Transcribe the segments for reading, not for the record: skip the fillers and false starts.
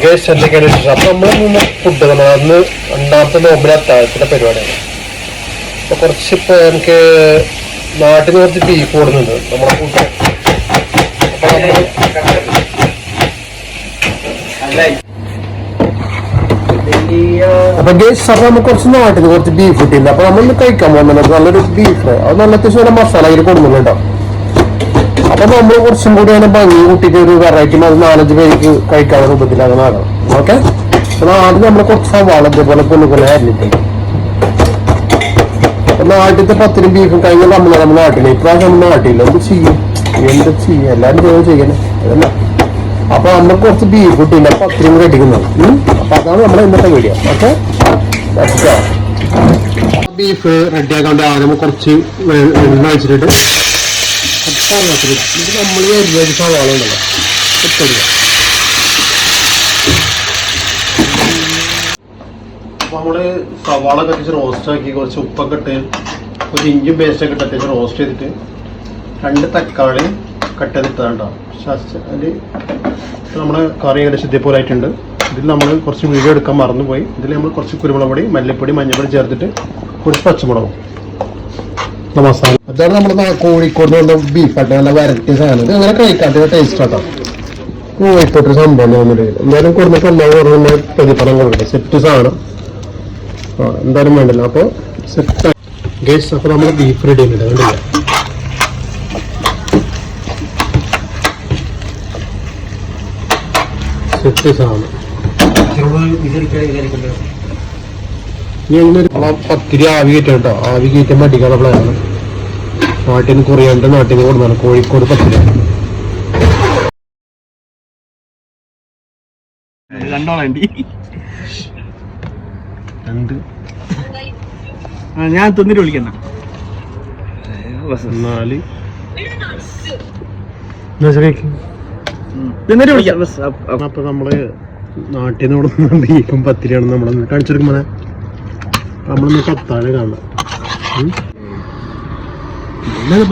Guys എന്തൊക്കെയാണ് അപ്പൊ നമ്മള് ഫുഡ് നമ്മൾ അന്ന് രണ്ടാമത്തെ നോമ്പിലെ അത്താഴത്തിന്റെ പരിപാടിയാണ്. അപ്പൊ കുറച്ചിപ്പോ എനിക്ക് നാട്ടിൽ നിന്ന് കുറച്ച് ബീഫ് കൊടുക്കുന്നുണ്ട് നമ്മളെ ഫുഡ്. അപ്പൊ ഗേസ് അപ്പൊ നമുക്ക് കുറച്ച് നാട്ടിൽ നിന്ന് കുറച്ച് ബീഫ് കിട്ടിയില്ല. അപ്പൊ നമ്മൾ കഴിക്കാൻ പോകുന്നത് നല്ലൊരു ബീഫ്, അത് നല്ല അത്യാവശ്യം മസാല അതിൽ കൊടുക്കുന്നുണ്ടോ. അപ്പൊ നമ്മൾ കുറച്ചും കൂടി അങ്ങനെ ഭംഗി കൂട്ടിയിട്ട് ഒരു വെറൈറ്റി 4-5 പേർക്ക് കഴിക്കാനുള്ള രൂപത്തിലാണ് ആകണം. ഓക്കെ, അപ്പൊ ആദ്യം നമ്മൾ കുറച്ച് സവാള ഇതേപോലെ പൊന്നുപോലെ അരിഞ്ഞിട്ടുണ്ട്. അപ്പൊ നാട്ടിലത്തെ പത്തിനും ബീഫും കഴിഞ്ഞാൽ നമ്മൾ നാട്ടില് ഇപ്രാവശ്യം നമ്മൾ നാട്ടില്ല. എന്ത് ചെയ്യും എല്ലാരും ചെയ്യണേ അതല്ല. അപ്പൊ നമ്മൾ കുറച്ച് ബീഫ് കിട്ടില്ല, പത്തിനും കടിക്കുന്നത്. അപ്പൊ അതാണ് നമ്മുടെ ഇന്നത്തെ വീഡിയോ. ഓക്കെ, ബീഫ് റെഡിയാക്കാണ്ട് ആദ്യം കുറച്ച് എണ്ണ വെച്ചിട്ട് നമ്മൾ ഒരു സവാള ഉണ്ടല്ലോ ഇട്ടെടുക്കുക. അപ്പൊ നമ്മള് സവാള കത്തിച്ച് റോസ്റ്റ് ആക്കി കുറച്ച് ഉപ്പൊക്കെ ഇട്ട് കുറച്ച് ഇഞ്ചും പേസ്റ്റൊക്കെ ഇട്ട് അത്യാവശ്യം റോസ്റ്റ് ചെയ്തിട്ട് 2 തക്കാളി കട്ട് ചെയ്തിട്ടാണ്ടോ. അതിൽ നമ്മുടെ കറി ഏകദേശം ഇതേപോലെ ആയിട്ടുണ്ട്. ഇതിൽ നമ്മൾ കുറച്ച് വീഡിയോ എടുക്കാൻ മറന്നുപോയി. ഇതിൽ നമ്മൾ കുറച്ച് കുരുമുളക് പൊടി, മല്ലിപ്പൊടി, മഞ്ഞൾപ്പൊടി ചേർത്തിട്ട് കുറച്ച് പച്ചമുളകും മസാല. അതാണ് നമ്മുടെ കോഴിക്കോട് കൊണ്ട് ബീഫായിട്ട് നല്ല വെറൈറ്റി സാധനം. ഇത് അങ്ങനെ കഴിക്കാത്ത ടേസ്റ്റ് ആട്ടോ. കോഴിക്കോട്ടൊരു സംഭവം എന്തായാലും കൊടുത്തിട്ട് എല്ലാം പ്രതിഫലം കൊടുക്കട്ടെ. സെറ്റ് സാധനം എന്തായാലും വേണ്ടല്ലോ. അപ്പോൾ സെറ്റ് ഗേസ്. അപ്പോൾ നമ്മൾ ബീഫ് റെഡി ആയിട്ടുണ്ട്. കണ്ടില്ല, സെറ്റ് സാധനം. ഇനി അങ്ങനെ പത്തിരി ആവി കയറ്റാം കേട്ടോ. ആവി കയറ്റാൻ മടിക്കാനുള്ള പ്ലാനാണ്. നാട്ടിൽ നിന്ന് കുറയാണ്ട് നാട്ടിൽ നിന്ന് കൊടുത്താണ് കോഴിക്കോട് പത്തിരി. ഞാൻ തിന്നിട്ട് വിളിക്കുന്ന അപ്പൊ നമ്മള് നാട്ടിൽ നിന്ന് കൊടുക്കുന്ന ബീഫും പത്തിരിയാണ് നമ്മളൊന്ന് കാണിച്ചെടുക്കുമ്പോ നമ്മളൊന്ന് കത്താഴ കാണാം.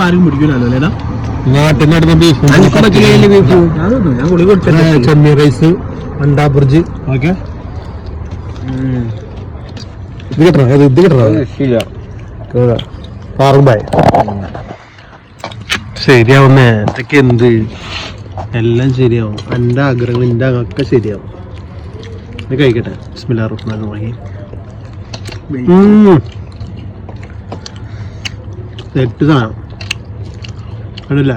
ആരും പിടിക്കൂലോ നാട്ടിൽ നടന്ന ബീഫും ചെമ്മീൻ റൈസ്, അണ്ടാ ബുർജി. ഓക്കെ, ഇത് കിട്ടണം, ഇത് കിട്ടണം. പാറുബായ് ശരിയാവുന്നേ. ഇതൊക്കെ എന്ത് എല്ലാം ശരിയാവും. എൻ്റെ ആഗ്രഹങ്ങൾ എൻ്റെ ഒക്കെ ശരിയാവും. ഇത് കഴിക്കട്ടെ. ബിസ്മില്ലാഹിർ റഹ്മാനിർ റഹീം. സെറ്റ് സാധനം കണ്ടില്ല.